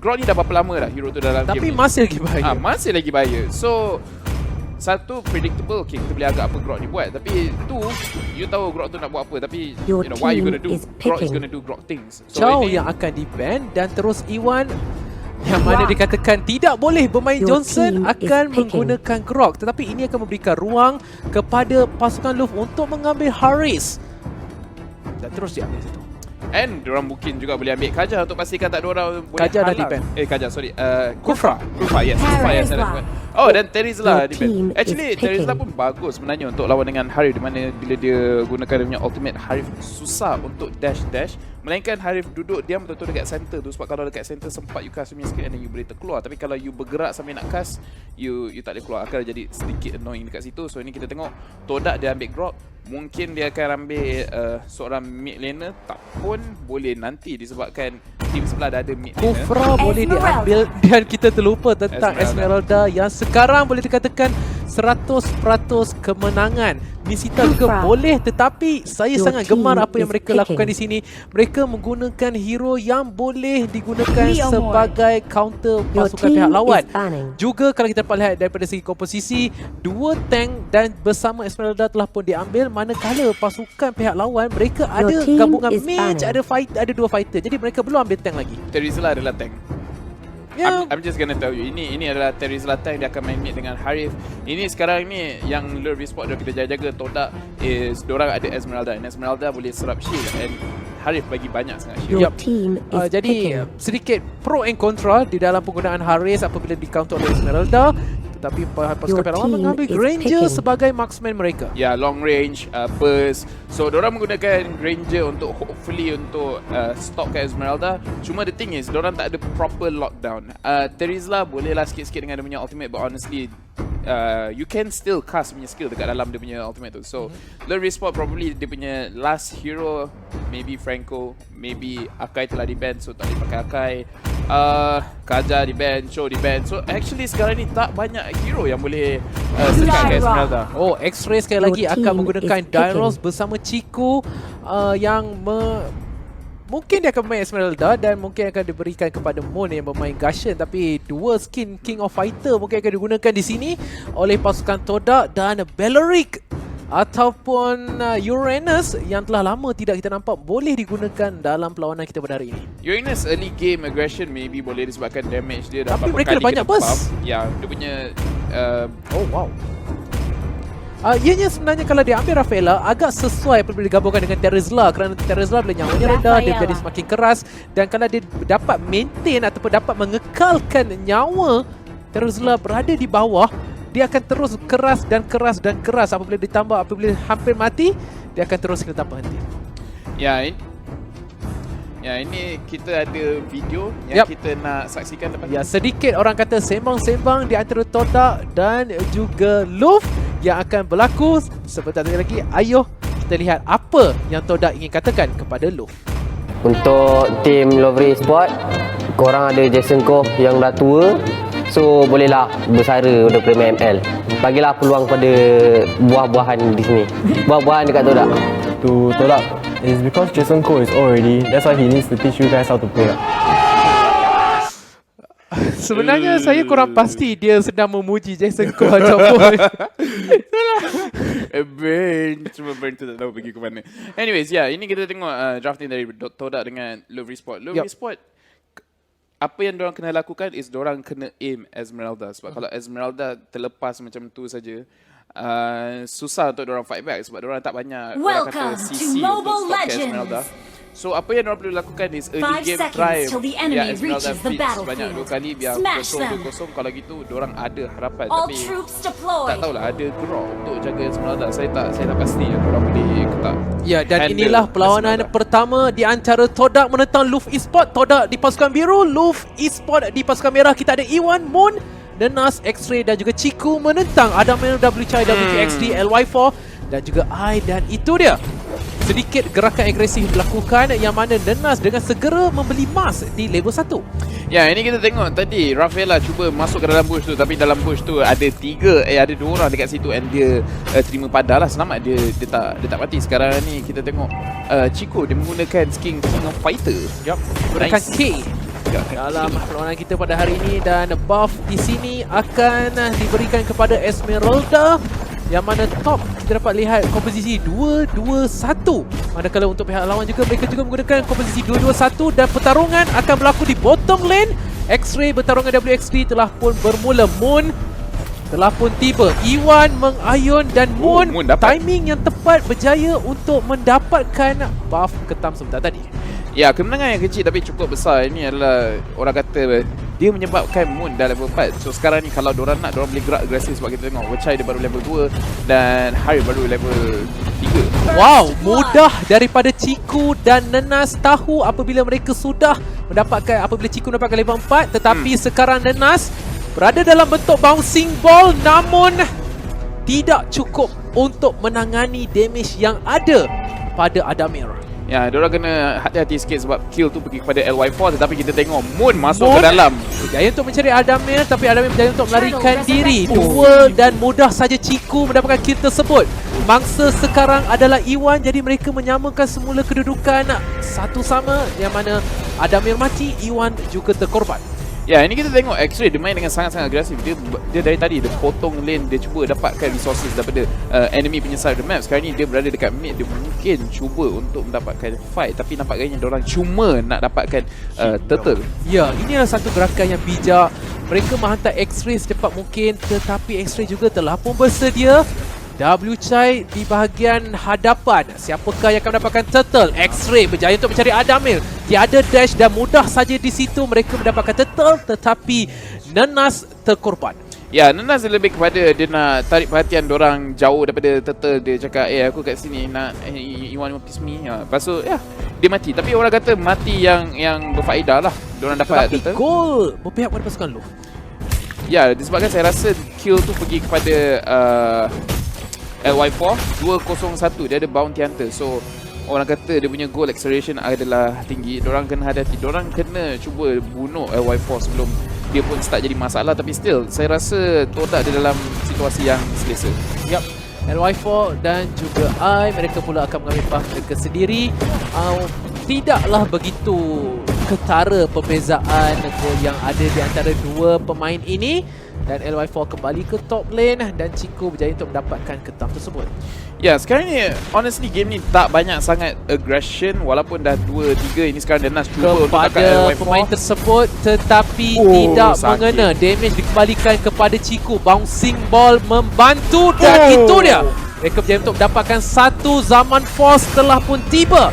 Grok ni dah berapa lama dah hero tu dalam Tapi game ni. masih lagi bahaya. Masih lagi bahaya. So satu, predictable, okay, kita boleh agak apa Grok ni buat. Tapi tu, you tahu Grok tu nak buat apa. Tapi Your what you gonna team do? is Grok is picking. gonna do Grok things. Chow ini- yang akan di-ban dan terus Iwan yang mana dikatakan tidak boleh bermain Your Johnson team is akan picking. menggunakan Grok. Tetapi ini akan memberikan ruang kepada pasukan Luff untuk mengambil Haris. Dan terus diambil situ. And diorang mungkin juga boleh ambil Kaja untuk pastikan tak ada orang boleh Kaja dah halang. di-ban. Kaja, sorry. Kufra. Kufra, yes. Kufra, yes. Terizla. Oh, dan Terizla Your di-ban. team Actually, is Terizla picking. pun bagus sebenarnya untuk lawan dengan Harif, di mana bila dia gunakan dia punya ultimate, Harif susah untuk dash. Melainkan Harif duduk diam betul-betul dekat center tu. Sebab kalau dekat center sempat you cast punya skill and then you boleh terkeluar. Tapi kalau you bergerak sambil nak cast, you tak boleh keluar. Akan jadi sedikit annoying dekat situ. So ini kita tengok Todak dia ambil Grok. Mungkin dia akan ambil seorang mid laner. Tak pun boleh nanti disebabkan tim sebelah dah ada mid laner. Kufra boleh Esmeralda. diambil dan kita terlupa tentang Esmeralda. Esmeralda yang sekarang boleh dikatakan 100% kemenangan. Misita juga Kufra. boleh, tetapi saya Your sangat team gemar apa yang is mereka picking. lakukan di sini. Mereka menggunakan hero yang boleh digunakan Leo sebagai counter Your pasukan team pihak lawan. is banning. Juga kalau kita dapat lihat daripada segi komposisi, dua tank dan bersama Esmeralda telah pun diambil, manakala pasukan pihak lawan mereka ada team gabungan is mage, banning. ada dua fighter. Jadi mereka belum ambil tank lagi. Terizla adalah tank. Ya. I'm just gonna tell you, ini adalah Terizla tank. Dia akan main mid dengan Harif. Ini sekarang ni yang Lure Resport dia kita jaga Todak is diorang ada Esmeralda, and Esmeralda boleh serap shield, and Harif bagi banyak sangat shield. Your Yup. team is Jadi picking. sedikit pro and contra di dalam penggunaan Haris apabila di counter oleh Esmeralda. Tetapi pasukan Your pihak lawan team mengambil is Granger picking. sebagai marksman mereka. Ya, long range, burst. So, diorang menggunakan Granger untuk hopefully untuk stopkan Esmeralda. Cuma the thing is, diorang tak ada proper lockdown. Terizla bolehlah sikit-sikit dengan dia punya ultimate, but honestly, you can still cast punya skill dekat dalam dia punya ultimate tu. So, Lure Resport probably dia punya last hero, maybe Franco, maybe Akai telah di-ban, so tak boleh pakai Akai. Kaja di-ban, Cho di-ban. So, actually sekarang ni tak banyak hero yang boleh sekat Esmeralda. Oh, X-Ray sekali Your lagi team akan menggunakan is picking. Dairos bersama Chico mungkin dia akan bermain Esmeralda dan mungkin akan diberikan kepada Moon yang bermain Guardian, tapi dua skin King of Fighter mungkin akan digunakan di sini oleh pasukan Todak dan Belleric ataupun Uranus yang telah lama tidak kita nampak boleh digunakan dalam perlawanan kita pada hari ini. Uranus early game aggression maybe boleh disebabkan damage dia dah Tapi berapa mereka kali ada banyak kena burst. buff. Ya, dia punya Oh wow. Ianya sebenarnya kalau dia ambil Rafaela agak sesuai apabila digabungkan dengan Terizla, kerana Terizla bila nyawanya rendah dia Rafaela. jadi semakin keras, dan kalau dia dapat maintain ataupun dapat mengekalkan nyawa Terizla berada di bawah, dia akan terus keras dan keras dan keras. Apabila ditambah, apabila hampir mati, dia akan terus kena tanpa henti. ini kita ada video yang Yup. kita nak saksikan lepas Ya, sedikit orang kata sembang-sembang di antara Todak dan juga Luff yang akan berlaku sebentar lagi. Ayuh kita lihat apa yang Todak ingin katakan kepada Luff. Untuk tim Lovely Sport, korang ada Jason Koh yang dah tua, so bolehlah bersara daripada main ML. Bagilah peluang pada buah-buahan di sini. Buah-buahan dekat Todak. To Todak is because Jason Koh is old already. That's why he needs to teach you guys how to play. Sebenarnya saya kurang pasti dia sedang memuji Jason Koh ataupun Cuma brain tu tak tahu pergi ke mana. Anyways, ini kita tengok drafting dari Todak dengan Love Sport. Love Sport, apa yang diorang kena lakukan is diorang kena aim Esmeralda. Sebab kalau Esmeralda terlepas macam tu saja, susah untuk diorang fight back sebab diorang tak banyak orang Welcome kata to CC untuk Mobile stopkan Legends. Esmeralda. So apa yang diorang perlu lakukan is early 5 game seconds try till the enemy biar Esmeralda reaches the feed sebanyak battlefield. 2 kali biar Smash them. 0-2-0. Kalau gitu diorang ada harapan. All Tapi troops tak deployed. tahulah ada Grok untuk jaga Esmeralda. Saya tak pasti yang diorang boleh ke tak. ya, dan handle inilah perlawanan Esmeralda. pertama di antara Todak menentang Luff Esport. Todak di pasukan biru, Luff Esport di pasukan merah. Kita ada Iwan, Moon, Nenas, X-Ray dan juga Chiku menentang Adamel, WCI, WTXD, LY4 dan juga I, dan itu dia. Sedikit gerakan agresif dilakukan yang mana Nenas dengan segera membeli emas di level 1. Ya, ini kita tengok tadi Rafaela cuba masuk ke dalam bush tu, tapi dalam bush tu ada 2 orang dekat situ and dia terima padah lah. Selamat dia tak mati. Sekarang ni kita tengok Chico dia menggunakan skin King of Fighter. Yup, gerakan Nice. K. dalam perlawanan kita pada hari ini, dan buff di sini akan diberikan kepada Esmeralda, yang mana top kita dapat lihat komposisi 2-2-1. Manakala untuk pihak lawan juga, mereka juga menggunakan komposisi 2-2-1, dan pertarungan akan berlaku di bottom lane. X-Ray bertarung dengan WXD telah pun bermula. Moon telah pun tiba. Iwan mengayun, dan Moon Moon dapat. timing yang tepat berjaya untuk mendapatkan buff ketam sebentar tadi. Ya, kemenangan yang kecil tapi cukup besar. Ini adalah orang kata dia menyebabkan Moon dah level 4. So sekarang ni kalau diorang nak, diorang boleh gerak agresif sebab kita tengok Wechai dia baru level 2 dan Hari baru level 3. Wow, mudah daripada Ciku dan Nenas tahu apabila mereka sudah mendapatkan, apabila Ciku mendapatkan level 4, tetapi sekarang Nenas berada dalam bentuk bouncing ball, namun tidak cukup untuk menangani damage yang ada pada Adamir. Ya, diorang kena hati-hati sikit sebab kill tu pergi kepada LY4, tetapi kita tengok Moon masuk ke dalam. Berjaya untuk mencari Adamir, tapi Adamir berjaya untuk melarikan diri. Duel, dan mudah saja Ciku mendapatkan kill tersebut. Mangsa sekarang adalah Iwan, jadi mereka menyamakan semula kedudukan satu sama, yang mana Adamir mati, Iwan juga terkorban. Ya, ini kita tengok X-Ray dia main dengan sangat-sangat agresif. Dia dari tadi dia potong lane, dia cuba dapatkan resources daripada enemy punya side of the map. Sekarang ni dia berada dekat mid, dia mungkin cuba untuk mendapatkan fight, tapi nampaknya diorang cuma nak dapatkan turtle. Ya, ini adalah satu gerakan yang bijak. Mereka menghantar X-Ray secepat mungkin, tetapi X-Ray juga telah pun bersedia. WChai di bahagian hadapan. Siapakah yang akan mendapatkan turtle? X-Ray berjaya untuk mencari Adamir. Tiada dash dan mudah saja di situ mereka mendapatkan turtle, tetapi Nenas terkorban. Ya, Nenas lebih kepada dia nak tarik perhatian dorang jauh daripada turtle. Dia cakap, aku kat sini nak you want to piss me. Lepas tu, dia mati. Tapi orang kata mati yang berfaedah lah. Diorang dapat Tetapi turtle. gol berpihak pada pasukan Luh. Ya, disebabkan saya rasa kill tu pergi kepada LY4 201. Dia ada bounty hunter. So orang kata dia punya goal acceleration adalah tinggi. Diorang kena hati-hati. Diorang kena cuba bunuh LY4 sebelum dia pun start jadi masalah. Tapi still, saya rasa Todak dia dalam situasi yang selesa. Yap, LY4 dan juga I, mereka pula akan mengambil buff mereka sendiri. Tidaklah begitu ketara perbezaan gol yang ada di antara dua pemain ini. Dan LY4 kembali ke top lane, dan Ciku berjaya untuk mendapatkan ketam tersebut. Ya, sekarang ni honestly game ni tak banyak sangat aggression. Walaupun dah 2-3. Ini sekarang Nenas cuba untuk kepada tangkap LY4 pemain tersebut, tetapi tidak sakit. mengena. Damage dikembalikan kepada Ciku. Bouncing ball membantu, dan itu dia. Mereka berjaya untuk mendapatkan satu. Zaman Force telah pun tiba.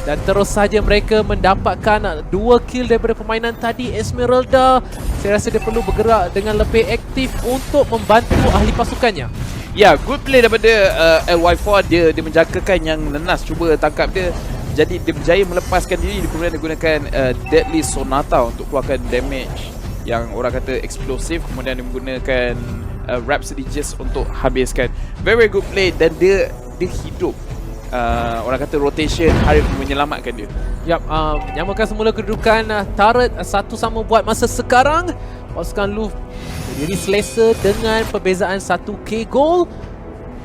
Dan terus saja mereka mendapatkan 2 kill daripada permainan tadi. Esmeralda, saya rasa dia perlu bergerak dengan lebih aktif untuk membantu ahli pasukannya. Ya, good play daripada LY4. Dia menjagakan yang Nenas cuba tangkap dia. Jadi dia berjaya melepaskan diri. Kemudian dia gunakan Deadly Sonata untuk keluarkan damage yang orang kata eksplosif. Kemudian dia menggunakan Rhapsody Just untuk habiskan. Very good play, dan dia hidup. Orang kata rotation Harif menyelamatkan dia. Yap, menyamakan semula kedudukan turret satu sama buat masa sekarang. Pasukan Luh berdiri selesa dengan perbezaan 1k gol.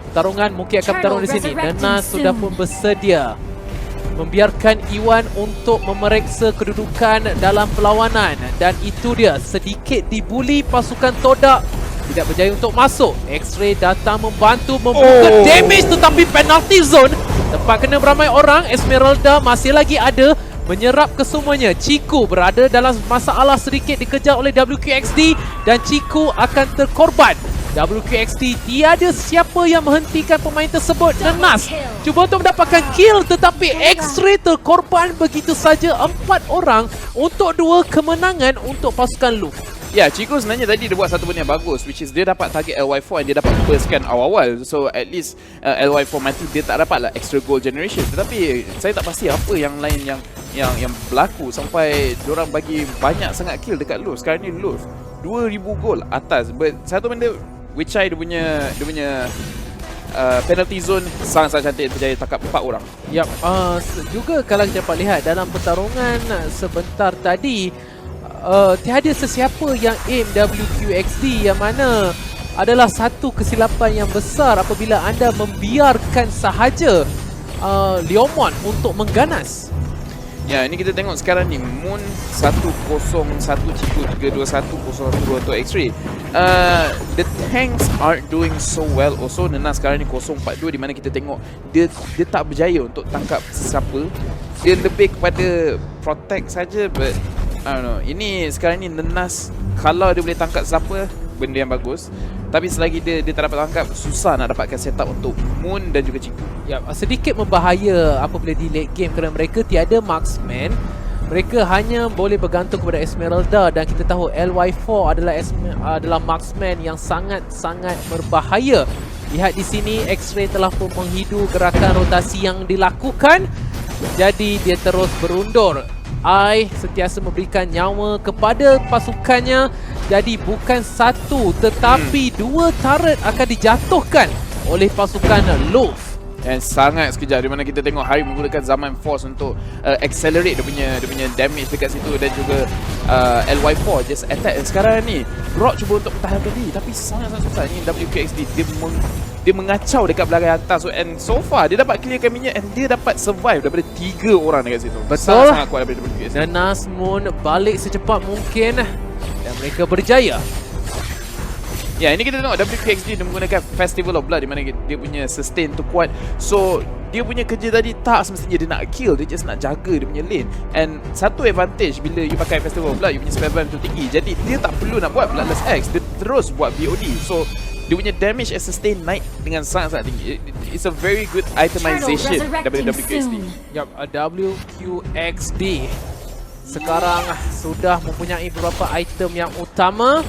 Pertarungan mungkin akan bertarung di sini. Nenas sudah pun bersedia membiarkan Iwan untuk memeriksa kedudukan dalam perlawanan, dan itu dia, sedikit dibuli pasukan Todak. Tidak berjaya untuk masuk. X-Ray datang membantu membuka damage, tetapi penalty zone tempat kena beramai orang. Esmeralda masih lagi ada, menyerap kesemuanya. Ciku berada dalam masalah sedikit, dikejar oleh WQXD, dan Ciku akan terkorban. WQXD tiada siapa yang menghentikan pemain tersebut. Nenas cuba untuk mendapatkan kill, tetapi X-Ray terkorban begitu saja. 4 orang untuk 2 kemenangan untuk pasukan Luh. Ya, Ciku sebenarnya tadi dia buat satu benda yang bagus, which is dia dapat target LY4 and dia dapat burstkan awal-awal. So at least LY4 mati, dia tak dapat lah extra goal generation. Tetapi saya tak pasti apa yang lain yang berlaku sampai diorang bagi banyak sangat kill dekat Luth. Sekarang ni Luth 2000 gol atas. But satu benda, Wechai dia punya penalty zone sangat-sangat cantik, berjaya tangkap 4 orang. Yap, juga kalau kita dapat lihat dalam pertarungan sebentar tadi, tiada sesiapa yang aim WQXD, yang mana adalah satu kesilapan yang besar apabila anda membiarkan sahaja Leomon untuk mengganas. Ya, ini kita tengok sekarang ni Moon 101 Ciku 321 012 untuk X-Ray. The tanks aren't doing so well also. Nenas sekarang ni 042 di mana kita tengok dia tak berjaya untuk tangkap sesiapa. Dia lebih kepada protect saja, but I don't know. Ini sekarang ni Nenas kalau dia boleh tangkap sesiapa, benda yang bagus. Tapi selagi dia tak dapat tangkap, susah nak dapatkan setup untuk Moon dan juga Ciku. Ya, sedikit membahaya apabila di late game kerana mereka tiada marksman. Mereka hanya boleh bergantung kepada Esmeralda dan kita tahu LY4 adalah marksman yang sangat-sangat berbahaya. Lihat di sini X-Ray telah pun menghidu gerakan rotasi yang dilakukan. Jadi dia terus berundur. I sentiasa memberikan nyawa kepada pasukannya. Jadi bukan satu tetapi dua turret akan dijatuhkan oleh pasukan Love. Dan sangat sekejap di mana kita tengok Hari menggunakan Zaman Force untuk accelerate dia punya damage dekat situ dan juga LY4 just attack. Dan sekarang ni Rock cuba untuk pertahankan diri tapi sangat susah. Ni WQXD dia mengacau dekat belakang atas. So far dia dapat clearkan minyak and dia dapat survive daripada 3 orang dekat situ. Betul. Sangat kuat daripada WQXD. Dan Moon balik secepat mungkin dan mereka berjaya. Ya, ini kita tengok WQXD dia menggunakan Festival of Blood di mana dia punya sustain tu kuat. So, dia punya kerja tadi tak semestinya dia nak kill, dia just nak jaga dia punya lane. And satu advantage bila you pakai Festival of Blood, you punya spell burn tu tinggi. Jadi, dia tak perlu nak buat Bloodless X, dia terus buat BOD. So, dia punya damage and sustain naik dengan sangat-sangat tinggi. It's a very good itemization daripada WQXD. Yup, WQXD sekarang sudah mempunyai beberapa item yang utama.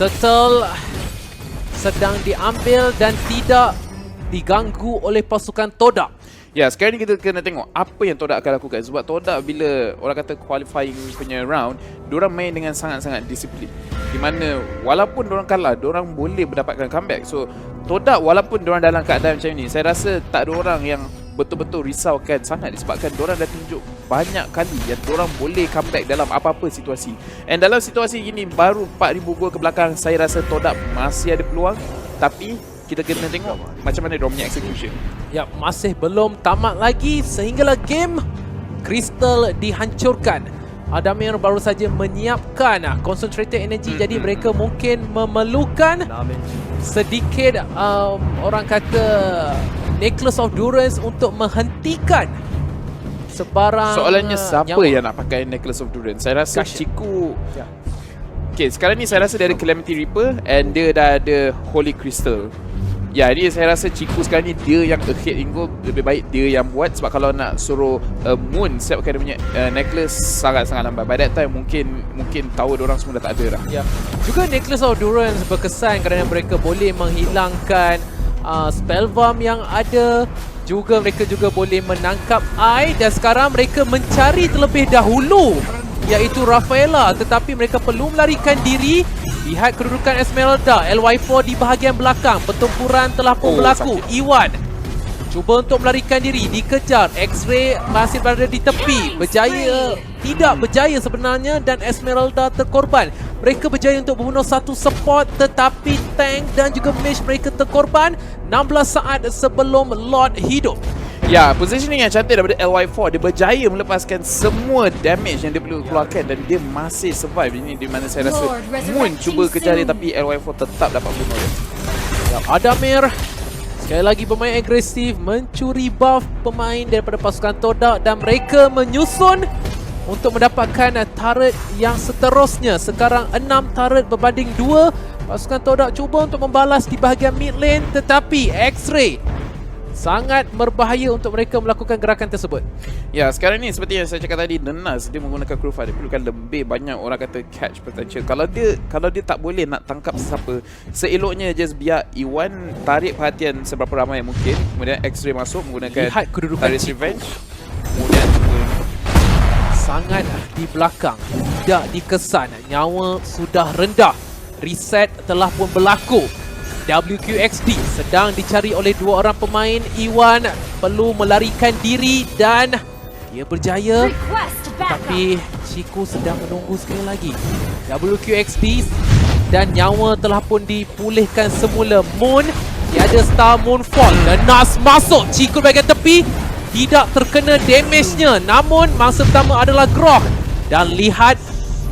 Turtle sedang diambil dan tidak diganggu oleh pasukan Todak. Ya, sekarang ni kita kena tengok apa yang Todak akan lakukan. Sebab Todak bila orang kata qualifying punya round, diorang main dengan sangat-sangat disiplin. Di mana walaupun diorang kalah, diorang boleh mendapatkan comeback. So, Todak walaupun diorang dalam keadaan macam ni, saya rasa tak ada orang yang betul-betul risaukan sangat disebabkan diorang dah tunjuk banyak kali yang diorang boleh comeback dalam apa-apa situasi. And dalam situasi ini baru 4,000 gol ke belakang, saya rasa Todak masih ada peluang. Tapi kita kena tengok macam mana diorang punya execution. Ya, masih belum tamat lagi sehinggalah game Crystal dihancurkan. Adamir baru saja menyiapkan concentrated energy, jadi mereka mungkin memerlukan sedikit orang kata Necklace of Durance untuk menghentikan sebarang. Soalannya siapa nyawa yang nak pakai Necklace of Durance? Saya rasa Ciku. Ya. Okay, sekarang ni saya rasa dia ada Calamity Reaper and dia dah ada Holy Crystal. Ya, jadi saya rasa Ciku sekarang ni dia yang ahead in goal. Lebih baik dia yang buat sebab kalau nak suruh Moon siapkan dia punya necklace sangat-sangat lambat. By that time mungkin tahu diorang semua dah tak ada dah. Ya. Juga Necklace of Durance berkesan kerana mereka boleh menghilangkan spellbomb yang ada. Juga mereka juga boleh menangkap Ai dan sekarang mereka mencari terlebih dahulu iaitu Rafaela, tetapi mereka perlu melarikan diri. Lihat kedudukan Esmeralda, LY4 di bahagian belakang. Pertempuran telah pun berlaku. Iwan cuba untuk melarikan diri, dikejar. X-Ray masih berada di tepi. Berjaya, tidak berjaya sebenarnya dan Esmeralda terkorban. Mereka berjaya untuk membunuh satu support tetapi tank dan juga mage mereka terkorban 16 saat sebelum Lord hidup. Ya, positioning yang cantik daripada LY4. Dia berjaya melepaskan semua damage yang dia perlu keluarkan dan dia masih survive. Ini di mana saya rasa Moon cuba kejar dia tapi LY4 tetap dapat bunuh dia. Ya, Adamir sekali lagi bermain agresif, mencuri buff pemain daripada pasukan Todak dan mereka menyusun untuk mendapatkan turret yang seterusnya. Sekarang 6 turret berbanding 2. Pasukan Todak cuba untuk membalas di bahagian mid lane tetapi X-Ray sangat berbahaya untuk mereka melakukan gerakan tersebut. Ya, sekarang ni seperti yang saya cakap tadi, Nenas dia menggunakan crew fight. Dia perlukan lebih banyak orang kata catch potential. Kalau dia tak boleh nak tangkap sesiapa, seeloknya just biar Iwan tarik perhatian seberapa ramai yang mungkin. Kemudian X-Ray masuk menggunakan Lihat kedudukan Tyrant's Revenge. Kemudian sangat di belakang, tidak dikesan. Nyawa sudah rendah. Reset telah pun berlaku. WQXD sedang dicari oleh 2 orang pemain. Iwan perlu melarikan diri dan dia berjaya. Tapi Ciku sedang menunggu sekali lagi. WQXD dan nyawa telah pun dipulihkan semula. Moon, tiada Star Moonfall. Dan Nas masuk. Ciku bahagian tepi. tidak terkena damage-nya. Namun mangsa pertama adalah Grok. Dan lihat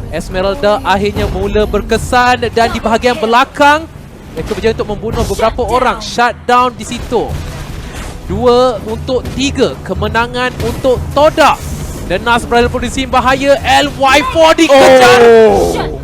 Esmeralda akhirnya mula berkesan dan di bahagian belakang mereka berjaya untuk membunuh beberapa orang. Shutdown di situ. 2 untuk 3. Kemenangan untuk Todak. Dan Nas berada dalam posisi bahaya. LY4 dikejar.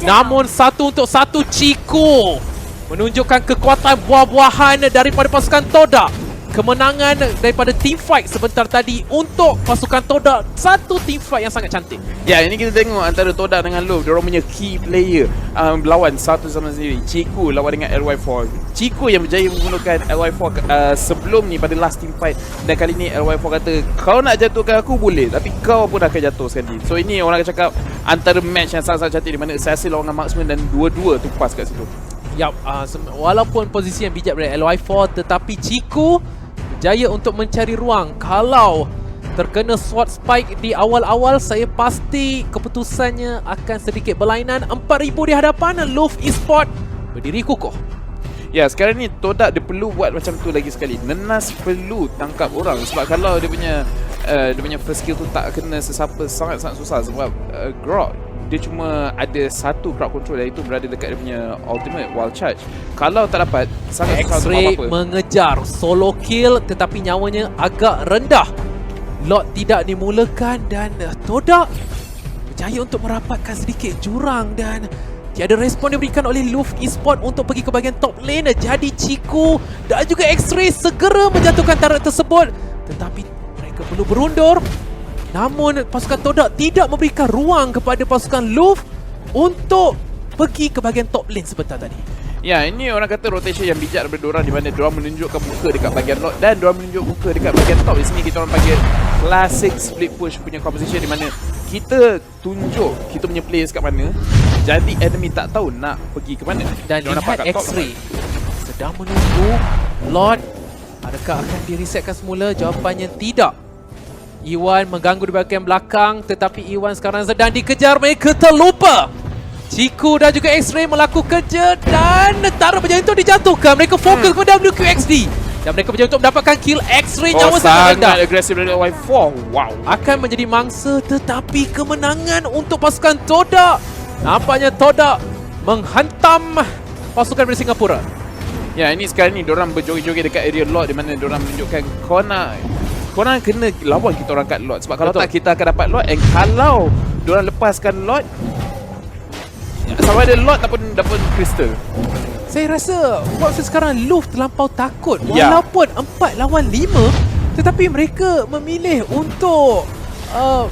Namun 1 untuk 1 Chico menunjukkan kekuatan buah-buahan daripada pasukan Todak. Kemenangan daripada team fight sebentar tadi untuk pasukan Todak. Satu team fight yang sangat cantik. Ya, ini kita tengok antara Todak dengan Love. Diorang punya key player berlawan satu sama sendiri. Chico lawan dengan LY4. Chico yang berjaya menggunakan LY4 sebelum ni pada last team fight. Dan kali ni LY4 kata, kau nak jatuhkan aku boleh, tapi kau pun akan jatuh sekali. So ini orang akan cakap antara match yang sangat-sangat cantik, di mana Assassin lawan dengan Marksman dan dua-dua tu pas kat situ. Yap, walaupun posisi yang bijak dari LY4, tetapi Chico berjaya untuk mencari ruang. Kalau terkena sword spike di awal-awal, saya pasti keputusannya akan sedikit berlainan. 4,000 di hadapan, Love Esport berdiri kukuh. Ya, sekarang ni Todak dia perlu buat macam tu lagi sekali. Nenas perlu tangkap orang, sebab kalau dia punya first skill tu tak kena sesiapa, sangat-sangat susah. Sebab Grok dia cuma ada satu crowd control, iaitu berada dekat dia punya ultimate wild charge. Kalau tak dapat, sangat susah untuk X-Ray apa-apa. mengejar solo kill, tetapi nyawanya agak rendah. Lot tidak dimulakan dan Todak berjaya untuk merapatkan sedikit jurang dan tiada respon diberikan oleh Love Esport untuk pergi ke bahagian top lane. Jadi Chico dan juga X-Ray segera menjatuhkan turret tersebut, tetapi mereka perlu berundur. Namun pasukan Todak tidak memberikan ruang kepada pasukan Love untuk pergi ke bahagian top lane sebentar tadi. Ya, ini orang kata rotation yang bijak daripada diorang, di mana diorang menunjukkan muka dekat bahagian lot dan diorang menunjuk muka dekat bahagian top. Di sini kita orang panggil classic split push punya composition, di mana kita tunjuk kita punya players kat mana, jadi enemy tak tahu nak pergi ke mana. Dan Diorang lihat dapat kat top X-Ray sedang menunggu Lord. Adakah akan diresetkan semula? Jawapannya tidak. Iwan mengganggu di bahagian belakang, tetapi Iwan sekarang sedang dikejar. Mereka terlupa. Chico dan juga X-Ray melakukan kerja dan Tara berjaya untuk dijatuhkan. Mereka fokus kepada WQXD dan mereka berjaya untuk mendapatkan kill. X-Ray nyawa sangat rendah. Sangat agresif dari Y4. Wow. Akan menjadi mangsa, tetapi kemenangan untuk pasukan Todak. Nampaknya Todak menghantam pasukan dari Singapura. Ya, ini sekarang ni diorang berjoget-joget dekat area lot, di mana diorang menunjukkan korang kena lawan kita orang kat lot. Sebab kalau tak, kita akan dapat lot. And kalau diorang lepaskan lot, sama ada lot ataupun crystal. Saya rasa waktu sekarang Love terlampau takut. Ya. Walaupun 4 lawan 5, tetapi mereka memilih untuk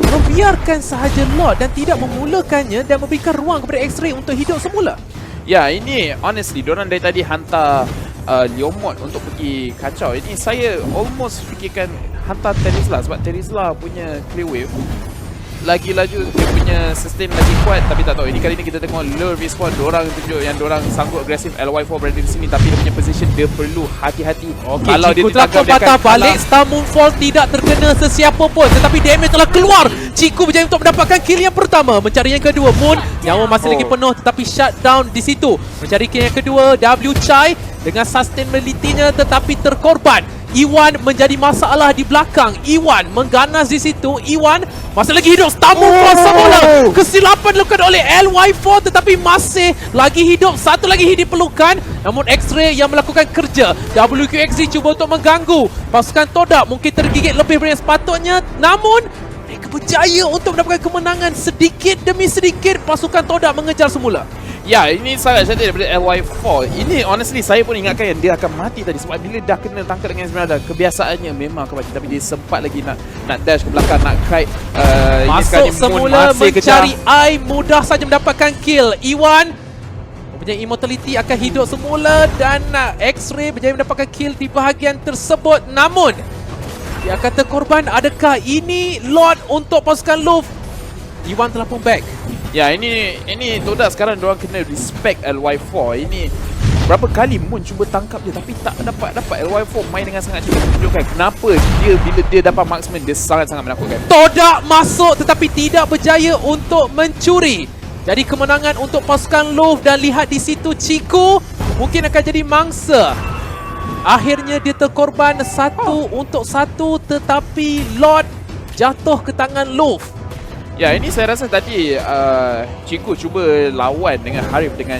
membiarkan sahaja lot dan tidak memulakannya dan memberikan ruang kepada X-Ray untuk hidup semula. Ya, ini honestly diorang dari tadi hantar Leomod untuk pergi kacau. Ini saya almost fikirkan hantar Terizla, sebab Terizla punya clear wave lagi laju, dia punya sustain lagi kuat. Tapi tak tahu, ini kali ni kita tengok Love Esport, diorang tunjuk yang diorang sanggup agresif. LY4 berada di sini, tapi dia punya position dia perlu hati-hati. Kalau dia ditangkap, dia akan patah balik. kalah. Star Moonfall tidak terkena sesiapa pun, tetapi damage telah keluar. Chico berjaya untuk mendapatkan kill yang pertama. Mencari yang kedua, Moon nyawa masih lagi penuh, tetapi shutdown di situ. Mencari kill yang kedua, W Chai dengan sustainability-nya tetapi terkorban. Iwan menjadi masalah di belakang. Iwan mengganas di situ. Iwan masih lagi hidup. Star Moonfall semula. Kesilapan dilakukan oleh LY4, tetapi masih lagi hidup. Satu lagi hit diperlukan. Namun X-Ray yang melakukan kerja. WQXD cuba untuk mengganggu pasukan Todak. Mungkin tergigit lebih dari yang sepatutnya. Namun mereka berjaya untuk mendapatkan kemenangan sedikit demi sedikit. Pasukan Todak mengejar semula. Ya, ini sangat cantik daripada LY4. Ini honestly saya pun ingatkan yang dia akan mati tadi, sebab bila dah kena tangkap dengan Esmeralda, kebiasaannya memang akan mati. Tapi dia sempat lagi nak dash ke belakang, nak kite. Masuk semula mencari eye, mudah saja mendapatkan kill. Iwan mempunyai immortality, akan hidup semula dan X-Ray berjaya mendapatkan kill di bahagian tersebut. Namun dia akan terkorban. Adakah ini Lord untuk pasukan Love? Iwan telah pun back. Ya, ini Todak sekarang diorang kena respect LY4. Ini berapa kali Moon cuba tangkap dia, tapi tak dapat. LY4 main dengan sangat cepat, menunjukkan kenapa dia bila dia dapat marksman, dia sangat-sangat menakutkan. Todak masuk tetapi tidak berjaya untuk mencuri. Jadi kemenangan untuk pasukan Love, dan lihat di situ Chico mungkin akan jadi mangsa Akhirnya dia terkorban 1 untuk 1, tetapi Lord jatuh ke tangan Luf. Ya, ini saya rasa tadi Chico cuba lawan dengan Harif dengan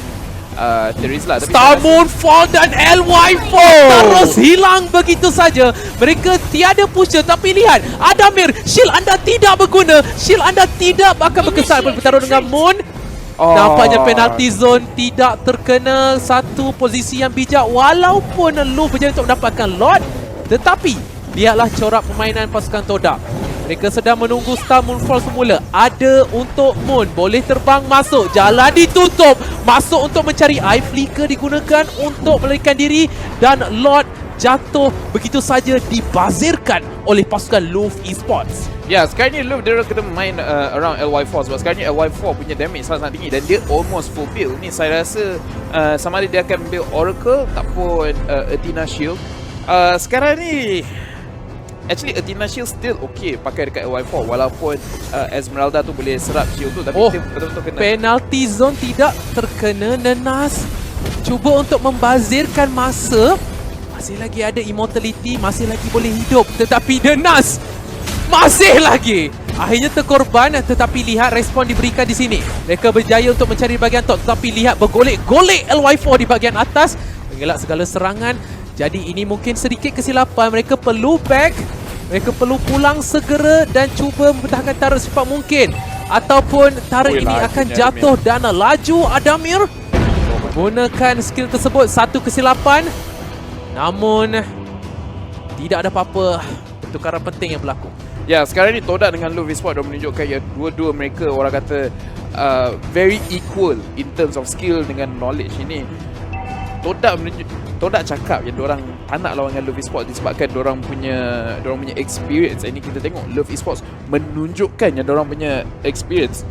Terizla, tapi Star Moonfall dan LY4 terus hilang begitu saja. Mereka tiada pusher, tapi lihat Adamir, shield anda tidak berguna. Shield anda tidak akan berkesan bertarung dengan Moon. Nampaknya penalty zone tidak terkena. Satu posisi yang bijak walaupun Lu berjaya untuk mendapatkan Lord. Tetapi lihatlah corak permainan pasukan Todak. Mereka sedang menunggu Star Moonfall semula. Ada untuk Moon. Boleh terbang masuk. Jalan ditutup. Masuk untuk mencari eye flicker digunakan untuk melarikan diri. Dan Lord jatuh begitu saja dibazirkan oleh pasukan Luf Esports. Ya, sekarang ni Luf dia kena main around LY4 sebab sekarang ni LY4 punya damage sangat tinggi dan dia almost full build. Ni saya rasa sama ada dia akan build Oracle ataupun Athena Shield. Sekarang ni actually Athena Shield still okay pakai dekat LY4 walaupun Esmeralda tu boleh serap shield tu, tapi dia betul-betul kena. Penalty zone tidak terkena. Nenas cuba untuk membazirkan masa. Masih lagi ada immortality, masih lagi boleh hidup, tetapi Nenas masih lagi akhirnya terkorban. Tetapi lihat respon diberikan di sini. Mereka berjaya untuk mencari bahagian top, tetapi lihat bergolek-golek LY4 di bahagian atas, mengelak segala serangan. Jadi ini mungkin sedikit kesilapan. Mereka perlu back, mereka perlu pulang segera dan cuba mempertahankan turret secepat mungkin, ataupun turret ini akan jatuh. Dan laju Adamir gunakan skill tersebut. Satu kesilapan, namun tidak ada apa-apa pertukaran penting yang berlaku. Ya, sekarang ni Todak dengan Luf Esports dah menunjukkan yang dua-dua mereka orang kata very equal in terms of skill dengan knowledge. Ini Todak cakap yang diorang tak nak lawan dengan Luf Esports disebabkan diorang punya experience. Ini kita tengok Luf Esports menunjukkan yang diorang punya experience.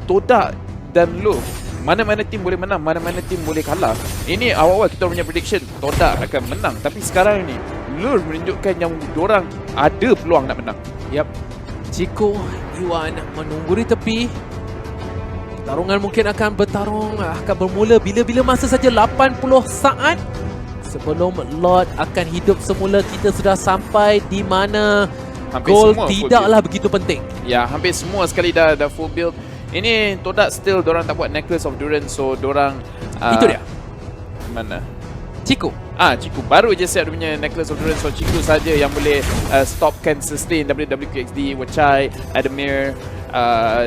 Todak dan Luf, mana-mana tim boleh menang, mana-mana tim boleh kalah. Ini awal-awal kita punya prediction Todak akan menang, tapi sekarang ni Luf menunjukkan yang diorang ada peluang nak menang. Yap, Chico Iwan menunggu di tepi. Pertarungan mungkin akan bermula bila-bila masa saja. 80 saat sebelum Lord akan hidup semula. Kita sudah sampai di mana Hampir gol semua tidaklah begitu penting. Ya, hampir semua sekali dah full build. Ini Todak still diorang tak buat Necklace of Durance, so diorang Itu dia, mana? Chico. Chico baru je set dia punya Necklace of Durance, so Chico saja yang boleh stopkan sustain WWQXD, Wachai, Adamir,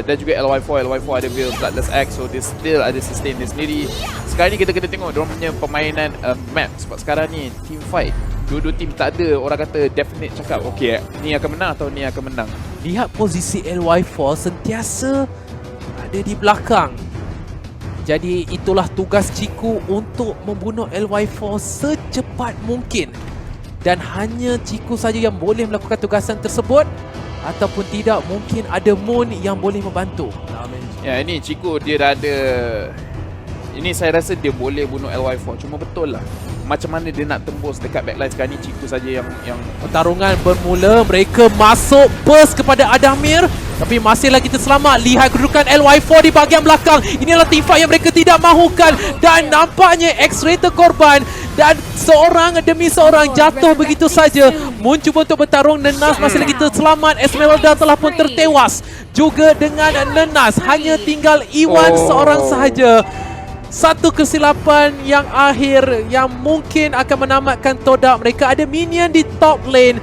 dan juga LY4 ada build Bloodless Axe, so dia still ada sustain dia sendiri. Sekarang ni kita kena tengok diorang punya permainan map, sebab sekarang ni team fight, dua-dua team tak ada orang kata definite cakap okay, ni akan menang atau ni akan menang. Lihat posisi LY4 sentiasa ada di belakang. Jadi itulah tugas Chico untuk membunuh LY4 secepat mungkin. Dan hanya Chico saja yang boleh melakukan tugasan tersebut. Ataupun tidak, mungkin ada Moon yang boleh membantu. Ya, ini Chico dia dah ada. Ini saya rasa dia boleh bunuh LY4. Cuma betul lah, macam mana dia nak tembus dekat backline sekarang ni. Chico saja yang Pertarungan bermula. Mereka masuk burst kepada Adamir, tapi masih lagi terselamat. Lihat kedudukan LY4 di bahagian belakang. Inilah team fight yang mereka tidak mahukan. Dan nampaknya X-Ray terkorban. Dan seorang demi seorang jatuh begitu saja. Moon cuba untuk bertarung. Nenas masih lagi terselamat. Esmeralda telah pun tertewas juga dengan Nenas. Hanya tinggal Iwan seorang sahaja. Satu kesilapan yang akhir yang mungkin akan menamatkan Todak. Mereka ada minion di top lane.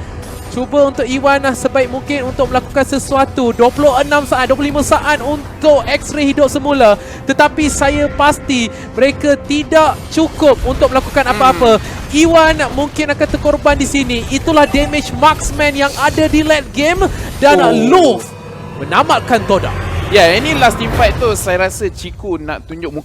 Cuba untuk Iwan sebaik mungkin untuk melakukan sesuatu. 26 saat, 25 saat untuk X-Ray hidup semula. Tetapi saya pasti mereka tidak cukup untuk melakukan apa-apa. Iwan mungkin akan terkorban di sini. Itulah damage marksman yang ada di late game. Dan Luf menamatkan Todak. Ya, ini last team fight tu saya rasa Chico nak tunjuk muka